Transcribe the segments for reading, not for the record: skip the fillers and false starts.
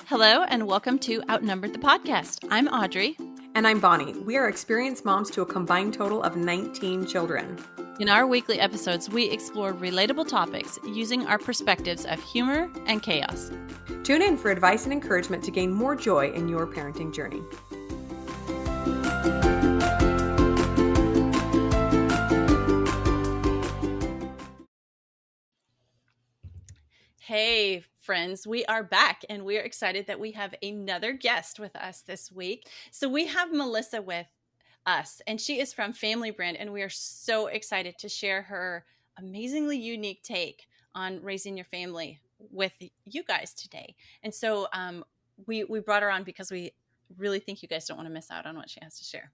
Hello, and welcome to Outnumbered the Podcast. I'm Audrey. And I'm Bonnie. We are experienced moms to a combined total of 19 children. In our weekly episodes, we explore relatable topics using our perspectives of humor and chaos. Tune in for advice and encouragement to gain more joy in your parenting journey. Hey, friends, we are back and we are excited that we have another guest with us this week. So we have Melissa with us, and she is from Family Brand, and we are so excited to share her amazingly unique take on raising your family with you guys today. And so we brought her on because we really think you guys don't want to miss out on what she has to share.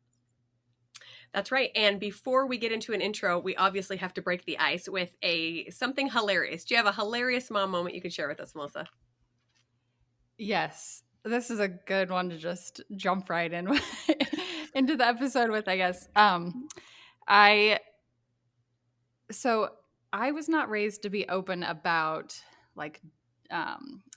That's right. And before we get into an intro, we obviously have to break the ice with something hilarious. Do you have a hilarious mom moment you can share with us, Melissa? Yes, this is a good one to just jump right in into the episode with, I guess. I was not raised to be open about like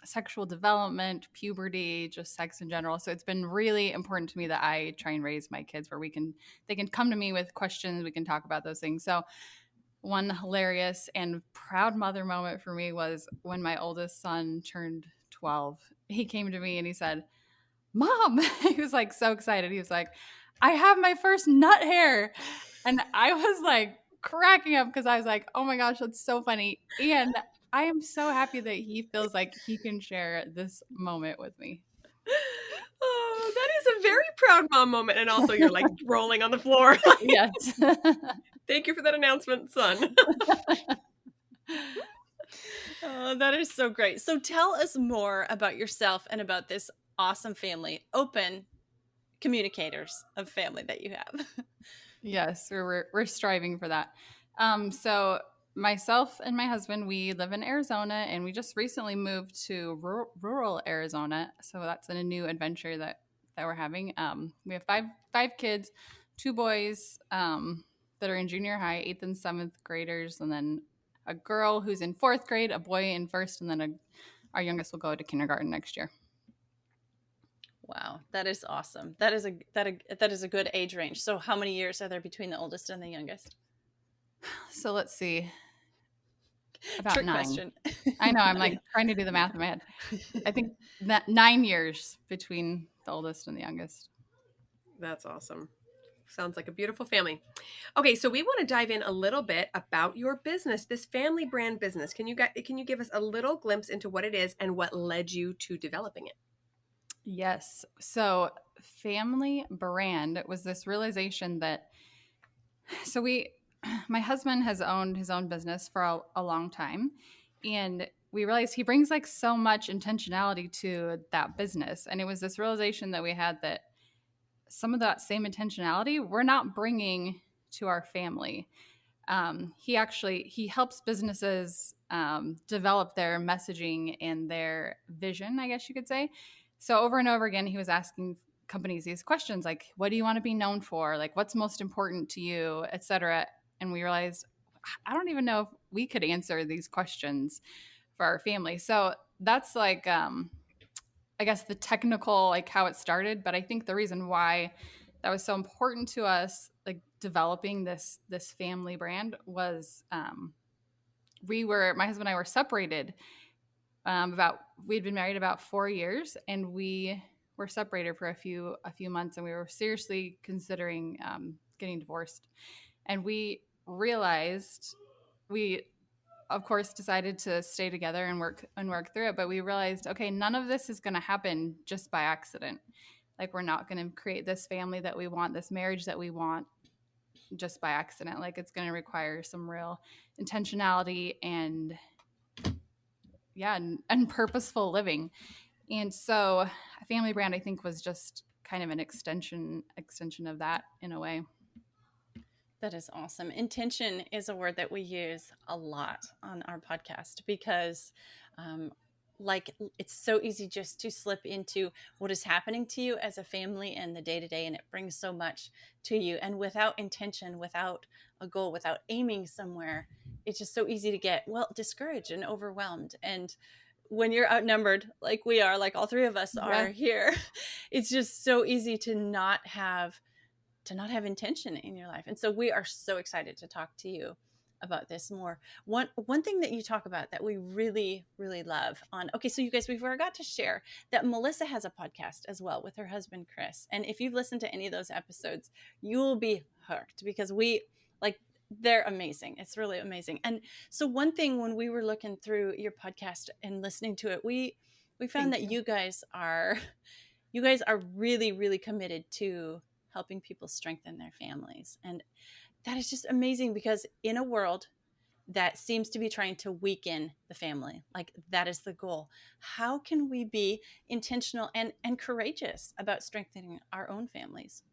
sexual development, puberty, just sex in general. So it's been really important to me that I try and raise my kids where they can come to me with questions. We can talk about those things. So one hilarious and proud mother moment for me was when my oldest son turned 12. He came to me and he said, "Mom," he was like so excited. He was like, "I have my first nut hair." And I was like cracking up because I was like, "Oh my gosh, that's so funny." And I am so happy that he feels like he can share this moment with me. Oh, that is a very proud mom moment. And also you're like rolling on the floor. Yes. Thank you for that announcement, son. Oh, that is so great. So tell us more about yourself and about this awesome family, open communicators of family that you have. Yes, we're striving for that. So myself and my husband, we live in Arizona, and we just recently moved to rural Arizona. So that's a new adventure that we're having. We have five kids, two boys that are in junior high, 8th and 7th graders, and then a girl who's in 4th grade, a boy in 1st, and then our youngest will go to kindergarten next year. Wow, that is awesome. That is a good age range. So how many years are there between the oldest and the youngest? So let's see. About Trick 9. Question. I know. I'm like trying to do the math in my head. I think that 9 years between the oldest and the youngest. That's awesome. Sounds like a beautiful family. Okay, so we want to dive in a little bit about your business, this Family Brand business. Can you give us a little glimpse into what it is and what led you to developing it? Yes. So Family Brand was this realization that my husband has owned his own business for a long time, and we realized he brings like so much intentionality to that business. And it was this realization that we had that some of that same intentionality we're not bringing to our family. He helps businesses develop their messaging and their vision, I guess you could say. So over and over again, he was asking companies these questions like, what do you want to be known for? Like, what's most important to you, et cetera. And we realized, I don't even know if we could answer these questions for our family. So that's like, I guess the technical, like how it started. But I think the reason why that was so important to us, like developing this family brand, was my husband and I were separated we'd been married about 4 years, and we were separated for a few months, and we were seriously considering getting divorced. And we realized we of course decided to stay together and work through it, but we realized, okay, none of this is going to happen just by accident. Like, we're not going to create this family that we want, this marriage that we want, just by accident. Like, it's going to require some real intentionality and purposeful living. And so Family Brand, I think, was just kind of an extension of that in a way. That is awesome. Intention is a word that we use a lot on our podcast because it's so easy just to slip into what is happening to you as a family and the day-to-day, and it brings so much to you. And without intention, without a goal, without aiming somewhere, it's just so easy to get, discouraged and overwhelmed. And when you're outnumbered like we are, like all three of us are here, it's just so easy to not have intention in your life. And so we are so excited to talk to you about this more. One thing that you talk about that we really, really love on, okay, so you guys, we forgot to share that Melissa has a podcast as well with her husband, Chris. And if you've listened to any of those episodes, you will be hooked because they're amazing. It's really amazing. And so one thing when we were looking through your podcast and listening to it, we found that you guys are really, really committed to helping people strengthen their families. And that is just amazing because in a world that seems to be trying to weaken the family, like that is the goal. How can we be intentional and courageous about strengthening our own families?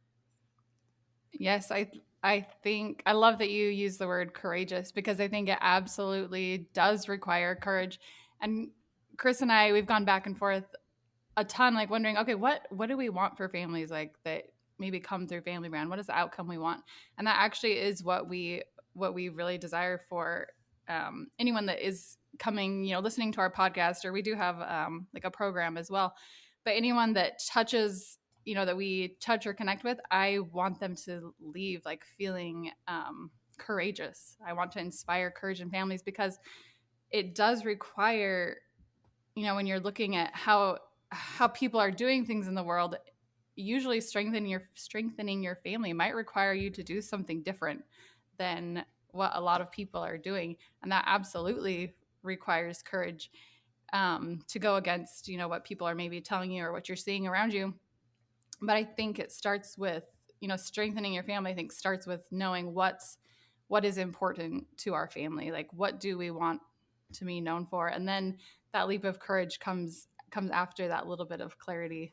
Yes, I think I love that you use the word courageous because I think it absolutely does require courage. And Chris and I, we've gone back and forth a ton, like wondering, okay, what do we want for families like that maybe come through Family Brand? What is the outcome we want? And that actually is what we really desire for anyone that is coming, listening to our podcast, or we do have like a program as well. But anyone that touches, that we touch or connect with, I want them to leave like feeling courageous. I want to inspire courage in families because it does require, when you're looking at how people are doing things in the world, usually strengthening your family might require you to do something different than what a lot of people are doing, and that absolutely requires courage to go against what people are maybe telling you or what you're seeing around you. But I think it starts with strengthening your family. I think starts with knowing what is important to our family, like what do we want to be known for, and then that leap of courage comes after that little bit of clarity.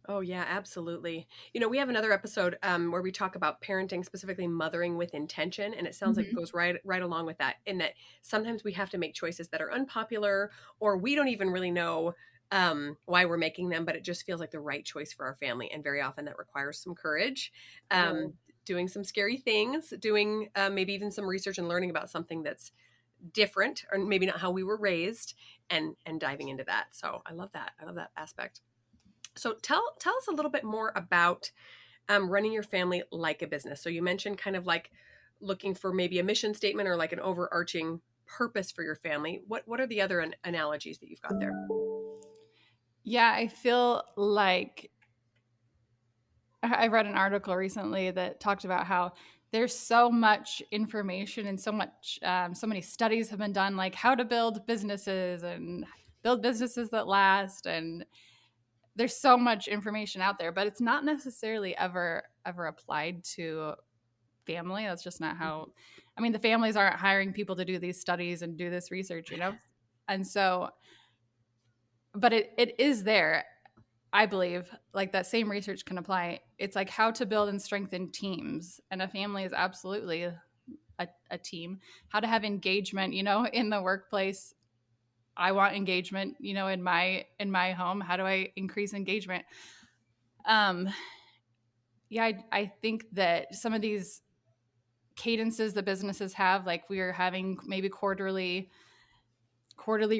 Oh yeah, absolutely. We have another episode where we talk about parenting, specifically mothering with intention, and it sounds like it goes right along with that. In that sometimes we have to make choices that are unpopular, or we don't even really know why we're making them, but it just feels like the right choice for our family, and very often that requires some courage, doing some scary things, doing maybe even some research and learning about something that's different, or maybe not how we were raised, and diving into that. So I love that. I love that aspect. So tell us a little bit more about running your family like a business. So you mentioned kind of like looking for maybe a mission statement or like an overarching purpose for your family. What are the other analogies that you've got there? Yeah, I feel like I read an article recently that talked about how there's so much information and so many studies have been done, like how to build businesses and build businesses that last, and there's so much information out there, but it's not necessarily ever applied to family. That's just not how, the families aren't hiring people to do these studies and do this research, And so, but it is there. I believe like that same research can apply. It's like how to build and strengthen teams. And a family is absolutely a team. How to have engagement, in the workplace. I want engagement, in my home. How do I increase engagement? Yeah, I think that some of these cadences that businesses have, like we are having maybe quarterly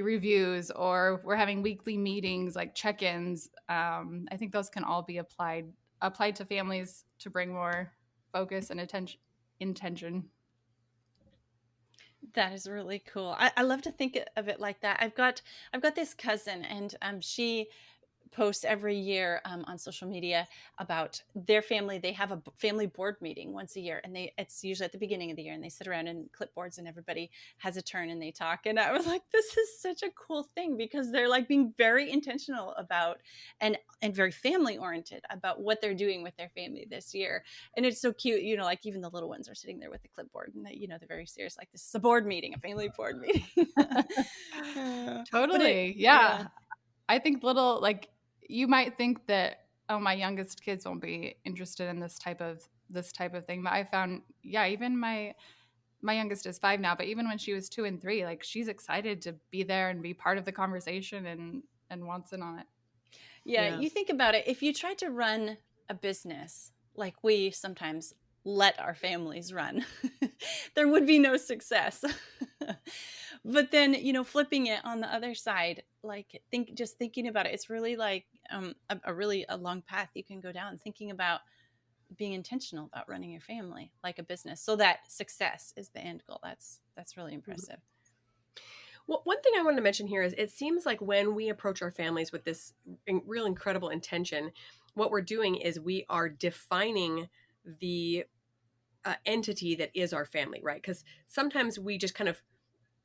reviews, or we're having weekly meetings, like check-ins. I think those can all be applied to families to bring more focus and intention. That is really cool. I love to think of it like that. I've got this cousin, and she posts every year on social media about their family. They have a family board meeting once a year, and it's usually at the beginning of the year, and they sit around in clipboards and everybody has a turn and they talk. And I was like, this is such a cool thing because they're like being very intentional about and very family oriented about what they're doing with their family this year. And it's so cute, like even the little ones are sitting there with the clipboard and they're very serious, like this is a board meeting, a family board meeting. Totally. Yeah. I think you might think that, oh, my youngest kids won't be interested in this type of thing. But I found, even my youngest is 5 now, but even when she was 2 and 3, like she's excited to be there and be part of the conversation and wants in on it. Yeah, you think about it. If you tried to run a business like we sometimes let our families run, there would be no success. But then, flipping it on the other side, like just thinking about it, it's really like a long path you can go down, thinking about being intentional about running your family like a business, so that success is the end goal. That's really Mhm. impressive. Well, one thing I wanted to mention here is it seems like when we approach our families with this real incredible intention, what we're doing is we are defining the entity that is our family, right? Because sometimes we just kind of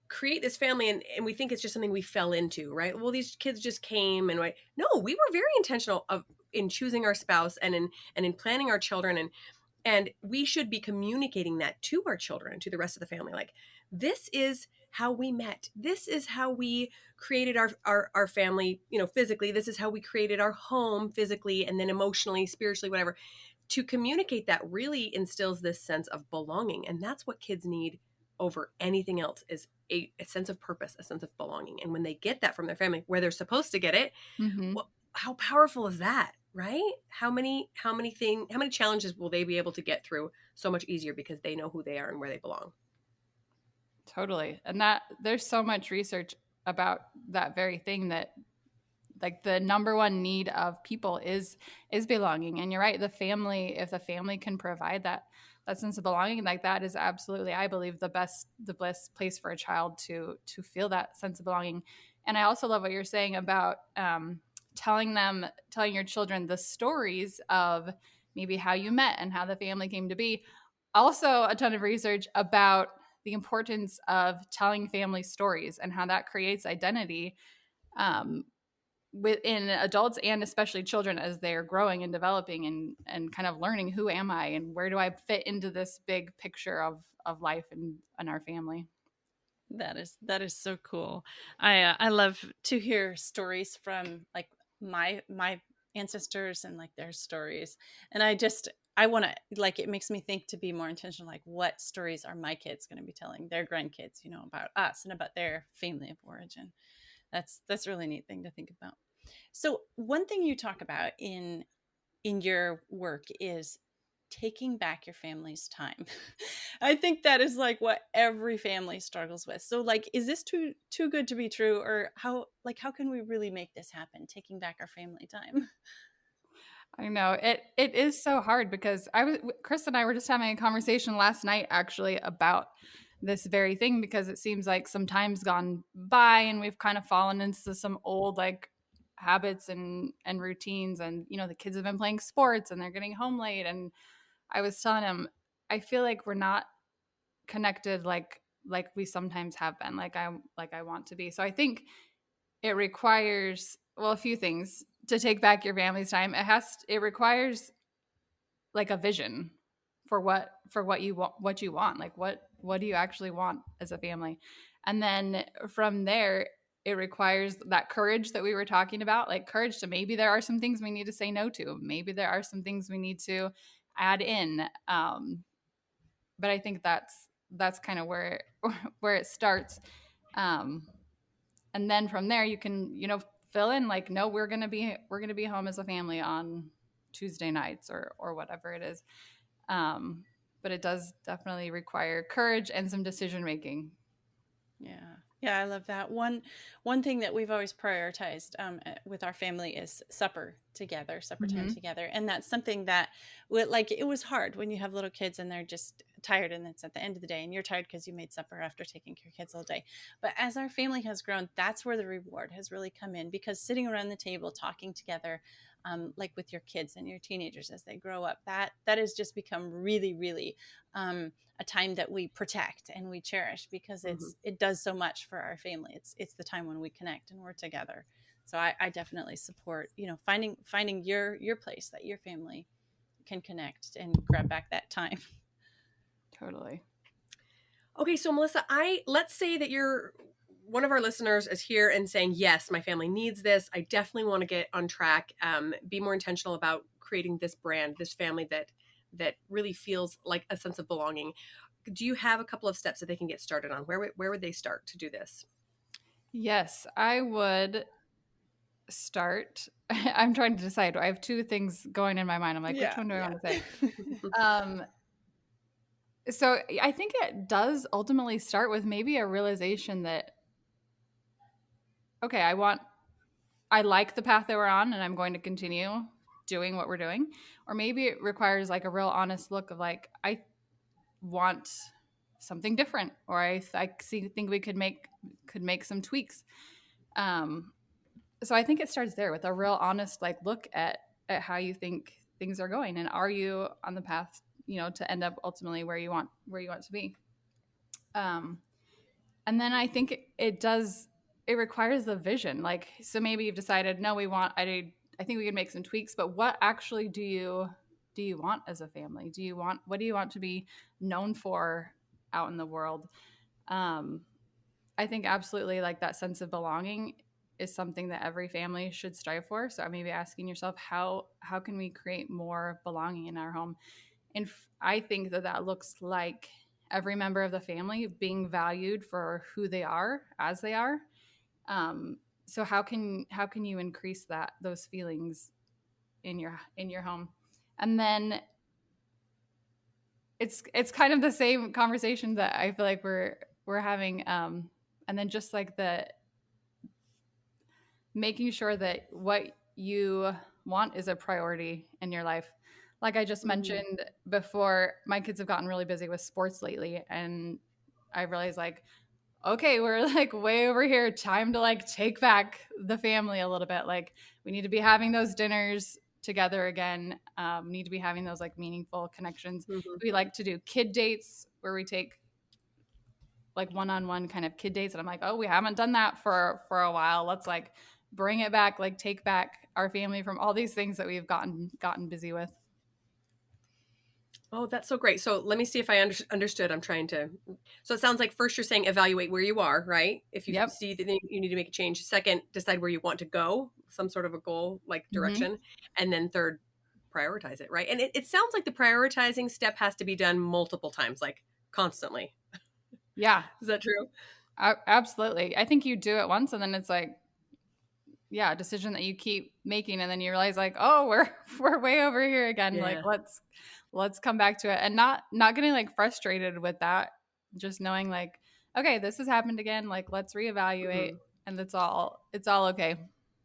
create this family and we think it's just something we fell into, right? Well, these kids just came and no, we were very intentional in choosing our spouse and in planning our children, and we should be communicating that to our children and to the rest of the family. Like, this is how we met. This is how we created our family, physically. This is how we created our home physically, and then emotionally, spiritually, whatever. To communicate that really instills this sense of belonging. And that's what kids need over anything else, is a sense of purpose, a sense of belonging. And when they get that from their family where they're supposed to get it, Mm-hmm. well, how powerful is that, right? How many challenges will they be able to get through so much easier because they know who they are and where they belong? Totally. And that there's so much research about that very thing, that like the number one need of people is belonging. And you're right, the family, if the family can provide that sense of belonging, like that is absolutely, I believe, the best place for a child to feel that sense of belonging. And I also love what you're saying about telling your children the stories of maybe how you met and how the family came to be. Also a ton of research about the importance of telling family stories and how that creates identity, um, within adults and especially children as they're growing and developing and kind of learning, who am I and where do I fit into this big picture of life and our family. That is so cool. I love to hear stories from like my ancestors and like their stories, and I want to, like, it makes me think to be more intentional, like what stories are my kids going to be telling their grandkids, about us and about their family of origin. That's a really neat thing to think about. So one thing you talk about in your work is taking back your family's time. I think that is like what every family struggles with. So like, is this too good to be true, or how can we really make this happen, taking back our family time? I know it is so hard because Chris and I were just having a conversation last night actually about this very thing, because it seems like some time's gone by and we've kind of fallen into some old like habits and routines, and the kids have been playing sports and they're getting home late, and I was telling him I feel like we're not connected like we sometimes have been, like I want to be. So I think it requires, well, a few things to take back your family's time. It requires like a vision for what you want, like what do you actually want as a family. And then from there, it requires that courage that we were talking about, like courage to, maybe there are some things we need to say no to, maybe there are some things we need to add in. But I think that's kind of where where it starts. Um, and then from there you can fill in, like, no, we're gonna be home as a family on Tuesday nights or whatever it is. um, but it does definitely require courage and some decision making. Yeah. Yeah, I love that. One thing that we've always prioritized with our family is supper time Mm-hmm. together, and that's something that, like, it was hard when you have little kids and they're just tired, and it's at the end of the day, and you're tired because you made supper after taking care of kids all day. But as our family has grown, that's where the reward has really come in, because sitting around the table talking together, like with your kids and your teenagers as they grow up, that has just become really, really a time that we protect and we cherish, because Hmm. it does so much for our family. It's the time when we connect and we're together. So I definitely support, finding your place that your family can connect and grab back that time. Totally. Okay, so Melissa, let's say that you're one of our listeners is here and saying, yes, my family needs this. I definitely want to get on track, be more intentional about creating this brand, this family that really feels like a sense of belonging. Do you have a couple of steps that they can get started on? Where would they start to do this? Yes, I would start. I'm trying to decide. I have two things going in my mind. I'm like, which Yeah, one do I yeah. want to say? um So I think it does ultimately start with maybe a realization that, okay, I like the path that we're on and I'm going to continue doing what we're doing. Or maybe it requires like a real honest look of like, I want something different, or think we could make some tweaks. Um, so I think it starts there with a real honest like look at how you think things are going, and are you on the path, to end up ultimately where you want to be. Um, and then I think it requires the vision. Like, so maybe you've decided, no, I think we can make some tweaks, but what actually do you want as a family? What do you want to be known for out in the world? Um, I think absolutely like that sense of belonging is something that every family should strive for. So maybe asking yourself, how can we create more belonging in our home? And I think that looks like every member of the family being valued for who they are as they are. So how can you increase those feelings in your home? And then it's kind of the same conversation that I feel like we're having. And then just like the making sure that what you want is a priority in your life. Like I just Mhm. mentioned before, my kids have gotten really busy with sports lately, and I realized like, okay, we're like way over here. Time to like take back the family a little bit. Like we need to be having those dinners together again. Need to be having those like meaningful connections. Mhm. We like to do kid dates where we take like one-on-one kind of kid dates, and I'm like, oh, we haven't done that for a while. Let's like bring it back, like take back our family from all these things that we've gotten busy with. Oh, that's so great. So let me see if I understood. I'm trying to. So it sounds like first you're saying evaluate where you are, right? If you Yep. see that you need to make a change. Second, decide where you want to go, some sort of a goal, like Hmm. direction. And then third, prioritize it, right? And it sounds like the prioritizing step has to be done multiple times, like constantly. Yeah, Is that true? absolutely. I think you do it once and then it's like, yeah, a decision that you keep making, and then you realize like, oh, we're we're way over here again. Like Yeah. let's come back to it, and not getting like frustrated with that. Just knowing like, okay, this has happened again. Like let's reevaluate, Hmm. and it's all okay.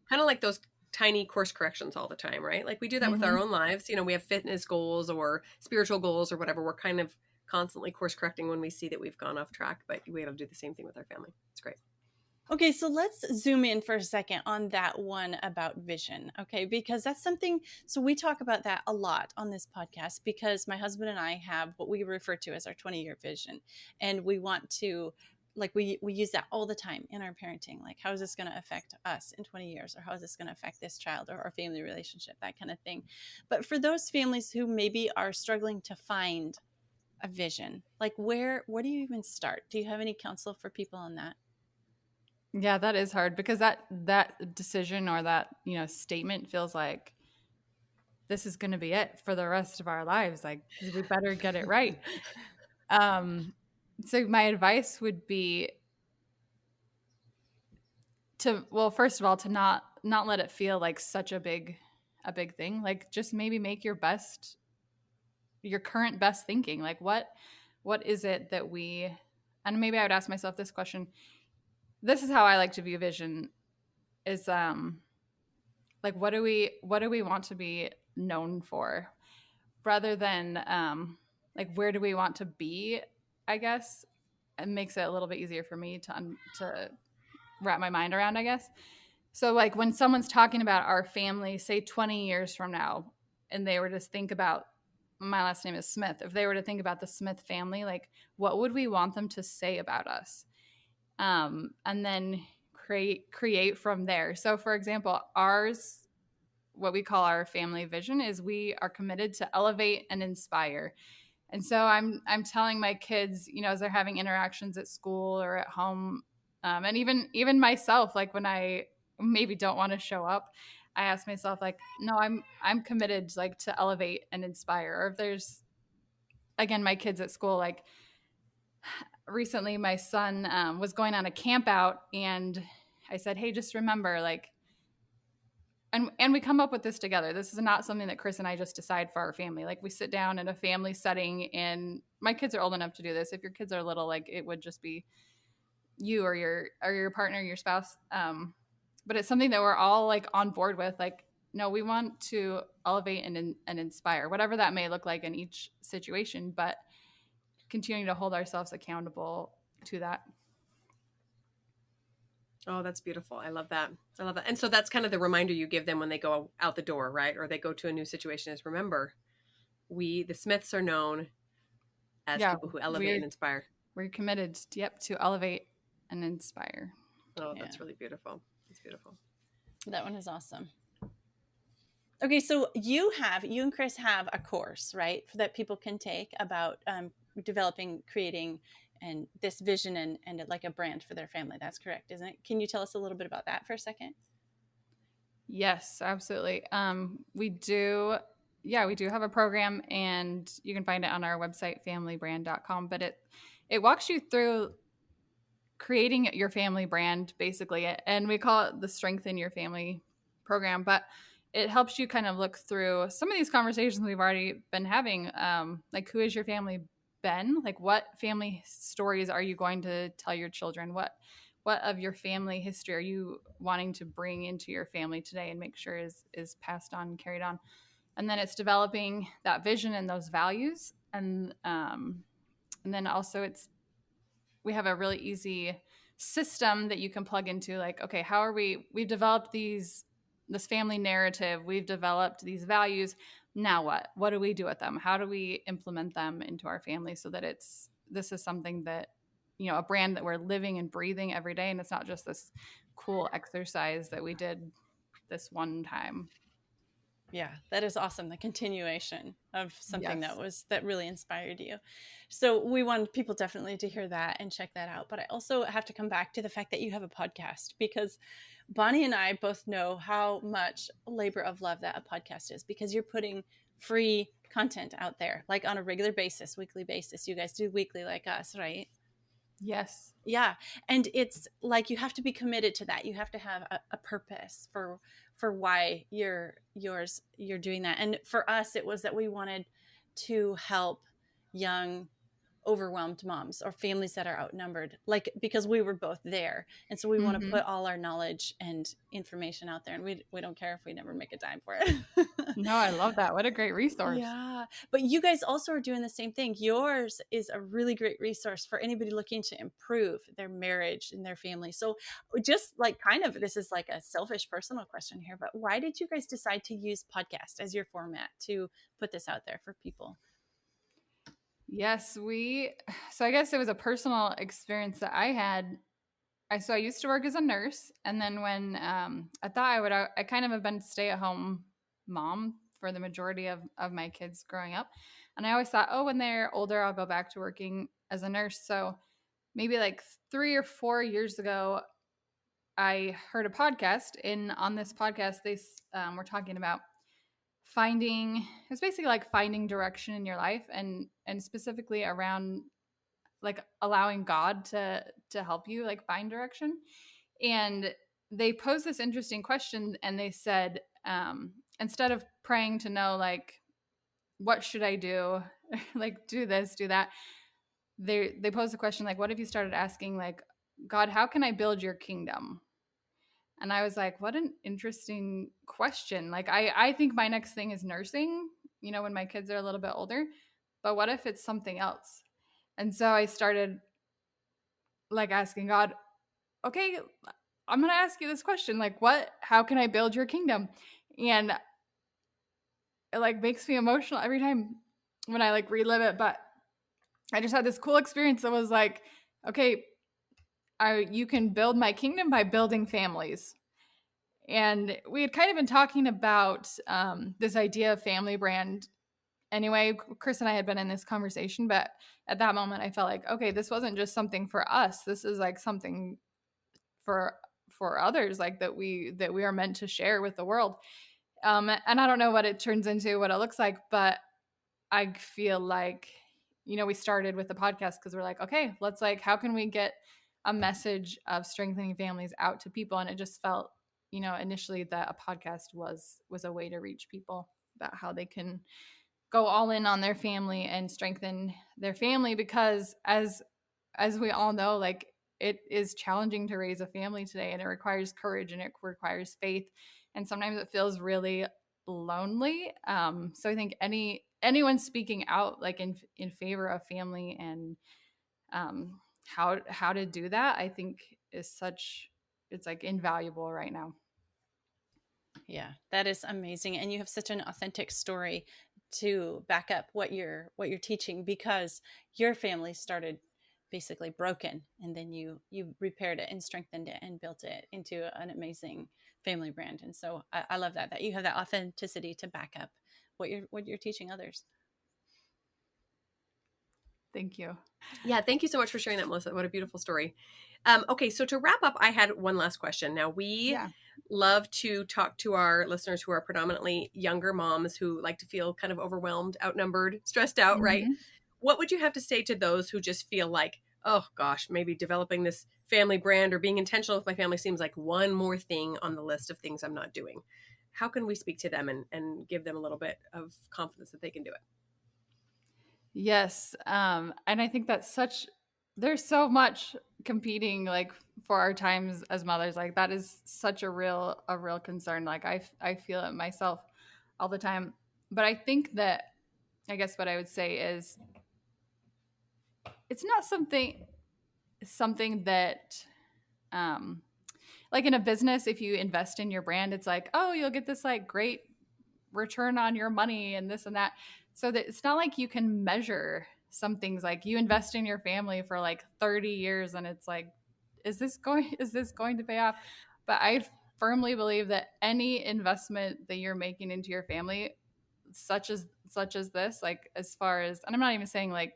Kind of like those tiny course corrections all the time, right? Like we do that with our Hmm. own lives. We have fitness goals or spiritual goals or whatever. We're kind of constantly course correcting when we see that we've gone off track, but we got to do the same thing with our family. It's great. Okay, so let's zoom in for a second on that one about vision, okay? Because that's something, so we talk about that a lot on this podcast because my husband and I have what we refer to as our 20-year vision. And we want to, like, we use that all the time in our parenting. Like, how is this going to affect us in 20 years? Or how is this going to affect this child or our family relationship, that kind of thing. But for those families who maybe are struggling to find a vision, like, where do you even start? Do you have any counsel for people on that? Yeah, that is hard because that decision or that statement feels like this is going to be it for the rest of our lives. Like we better get it right. Um, so my advice would be to, well, first of all, to not let it feel like such a big thing. Like just maybe make your current best thinking. Like what is it that we, and maybe I would ask myself this question. This is how I like to view vision is like what do we want to be known for, rather than like where do we want to be, I guess. It makes it a little bit easier for me to wrap my mind around, I guess. So like when someone's talking about our family, say 20 years from now, and they were to think about, my last name is Smith, if they were to think about the Smith family, like what would we want them to say about us? And then create from there. So for example, ours, what we call our family vision, is we are committed to elevate and inspire. And so I'm telling my kids, as they're having interactions at school or at home, and even myself, like when I maybe don't want to show up, I ask myself like, no, I'm committed like to elevate and inspire. Or if there's, again, my kids at school, like recently my son was going on a camp out, and I said, hey, just remember, like and we come up with this together. This is not something that Chris and I just decide for our family. Like we sit down in a family setting, and my kids are old enough to do this. If your kids are little, like it would just be you or your partner, your spouse. But it's something that we're all like on board with. Like, no, we want to elevate and inspire, whatever that may look like in each situation, but continuing to hold ourselves accountable to that. Oh, that's beautiful. I love that. I love that. And so that's kind of the reminder you give them when they go out the door, right? Or they go to a new situation is remember, the Smiths are known as people who elevate and inspire. We're committed, to elevate and inspire. Oh, that's really beautiful. It's beautiful. That one is awesome. Okay, so you and Chris have a course, right, that people can take about developing, creating, and this vision and like a brand for their family. That's correct, isn't it? Can you tell us a little bit about that for a second? Yes, absolutely. We do have a program, and you can find it on our website, familybrand.com. But it walks you through creating your family brand, basically, and we call it the Strengthen Your Family program. But it helps you kind of look through some of these conversations we've already been having, like who is your family been? Like what family stories are you going to tell your children? What of your family history are you wanting to bring into your family today and make sure is passed on and carried on? And then it's developing that vision and those values, and then also we have a really easy system that you can plug into, like, okay, how are we've developed this family narrative, we've developed these values, now what do we do with them? How do we implement them into our family so that this is something that, a brand that we're living and breathing every day, and it's not just this cool exercise that we did this one time. Yeah, that is awesome. The continuation of something that really inspired you. So we want people definitely to hear that and check that out. But I also have to come back to the fact that you have a podcast, because Bonnie and I both know how much labor of love that a podcast is, because you're putting free content out there, like on a regular basis, weekly basis. You guys do weekly like us, right? Yes. Yeah. And it's like you have to be committed to that. You have to have a purpose for why you're doing that. And for us, it was that we wanted to help young overwhelmed moms or families that are outnumbered, like, because we were both there. And so we want to put all our knowledge and information out there, and we don't care if we never make a dime for it. No, I love that. What a great resource. Yeah. But you guys also are doing the same thing. Yours is a really great resource for anybody looking to improve their marriage and their family. So just like this is like a selfish personal question here, but why did you guys decide to use podcast as your format to put this out there for people? Yes, so I guess it was a personal experience that I had. So I used to work as a nurse, and then when I thought I kind of have been stay-at-home mom for the majority of my kids growing up. And I always thought, oh, when they're older, I'll go back to working as a nurse. So maybe like 3 or 4 years ago, I heard a podcast, and on this podcast, they were talking about it's basically like finding direction in your life, and specifically around like allowing God to help you like find direction. And they posed this interesting question, and they said, instead of praying to know like what should I do, like do this, do that, they posed the question like, what if you started asking like, God, how can I build your kingdom? And I was like, what an interesting question. Like, I think my next thing is nursing, when my kids are a little bit older. But what if it's something else? And so I started like asking God, okay, I'm going to ask you this question. Like, how can I build your kingdom? And it like makes me emotional every time when I like relive it. But I just had this cool experience that was like, okay, you can build my kingdom by building families. And we had kind of been talking about this idea of family brand anyway. Chris and I had been in this conversation, but at that moment I felt like, okay, this wasn't just something for us. This is like something for others, like that we are meant to share with the world. And I don't know what it turns into, what it looks like, but I feel like, we started with the podcast because we're like, okay, let's like, how can we get a message of strengthening families out to people? And it just felt initially that a podcast was a way to reach people about how they can go all in on their family and strengthen their family, because as we all know, like, it is challenging to raise a family today, and it requires courage and it requires faith, and sometimes it feels really lonely. So I think anyone speaking out, like, in favor of family and how to do that, I think it's like invaluable right now. Yeah, that is amazing. And you have such an authentic story to back up what you're teaching, because your family started basically broken, and then you repaired it and strengthened it and built it into an amazing family brand. And so I love that you have that authenticity to back up what you're teaching others. Thank you. Yeah, thank you so much for sharing that, Melissa. What a beautiful story. Okay, so to wrap up, I had one last question. Now, we love to talk to our listeners who are predominantly younger moms who like to feel kind of overwhelmed, outnumbered, stressed out, right? What would you have to say to those who just feel like, oh gosh, maybe developing this family brand or being intentional with my family seems like one more thing on the list of things I'm not doing? How can we speak to them and give them a little bit of confidence that they can do it? Yes. And I think there's so much competing, like, for our times as mothers. Like, that is such a real concern. Like, I feel it myself all the time. But I think that, I guess what I would say is, it's not something that, like, in a business, if you invest in your brand, it's like, oh, you'll get this like great return on your money and this and that. So that it's not like you can measure some things. Like, you invest in your family for like 30 years and it's like, is this going to pay off? But I firmly believe that any investment that you're making into your family, such as this, like, as far as, and I'm not even saying like,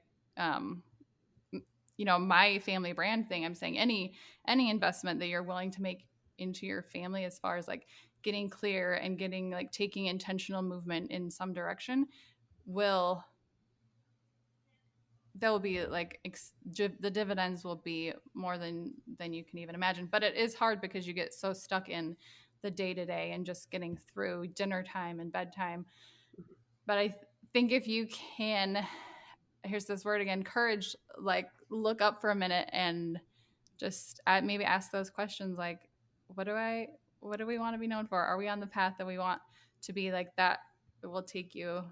my family brand thing, I'm saying any investment that you're willing to make into your family, as far as like getting clear and getting, like, taking intentional movement in some direction, there will be like the dividends will be more than you can even imagine. But it is hard because you get so stuck in the day-to-day and just getting through dinner time and bedtime. But I think if you can, here's this word again, courage, like, look up for a minute and just maybe ask those questions, like, what do we want to be known for? Are we on the path that we want to be? Like, that will take you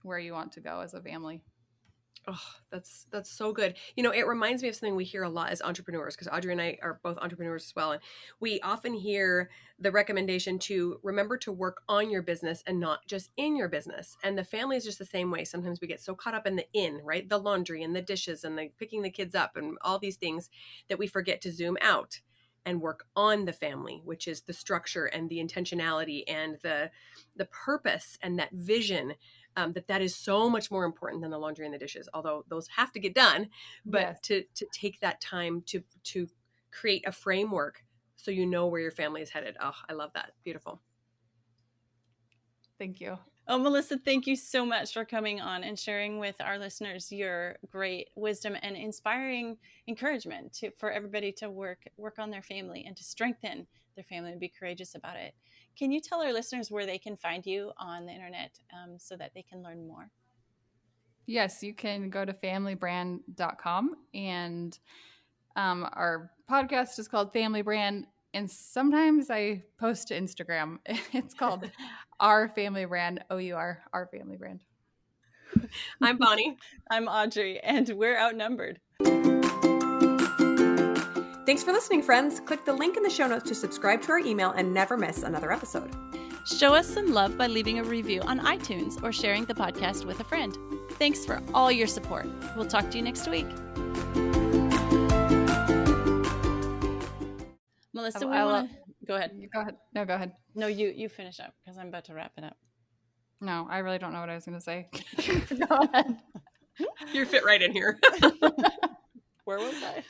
where you want to go as a family. Oh, that's so good. It reminds me of something we hear a lot as entrepreneurs, because Audrey and I are both entrepreneurs as well. And we often hear the recommendation to remember to work on your business and not just in your business. And the family is just the same way. Sometimes we get so caught up in the right? The laundry and the dishes and the picking the kids up and all these things that we forget to zoom out and work on the family, which is the structure and the intentionality and the purpose and that vision. That is so much more important than the laundry and the dishes, although those have to get done. But yes, to take that time to create a framework so you know where your family is headed. Oh, I love that. Beautiful. Thank you. Oh, Melissa, thank you so much for coming on and sharing with our listeners your great wisdom and inspiring encouragement for everybody to work on their family and to strengthen their family and be courageous about it. Can you tell our listeners where they can find you on the internet so that they can learn more? Yes, you can go to familybrand.com, and our podcast is called Family Brand. And sometimes I post to Instagram. It's called Our Family Brand, OUR, Our Family Brand. I'm Bonnie. I'm Audrey, and we're outnumbered. Thanks for listening, friends. Click the link in the show notes to subscribe to our email and never miss another episode. Show us some love by leaving a review on iTunes or sharing the podcast with a friend. Thanks for all your support. We'll talk to you next week. Melissa, go ahead. Go ahead. No, go ahead. No, you finish up because I'm about to wrap it up. No, I really don't know what I was going to say. Go ahead. You're fit right in here. Where was I?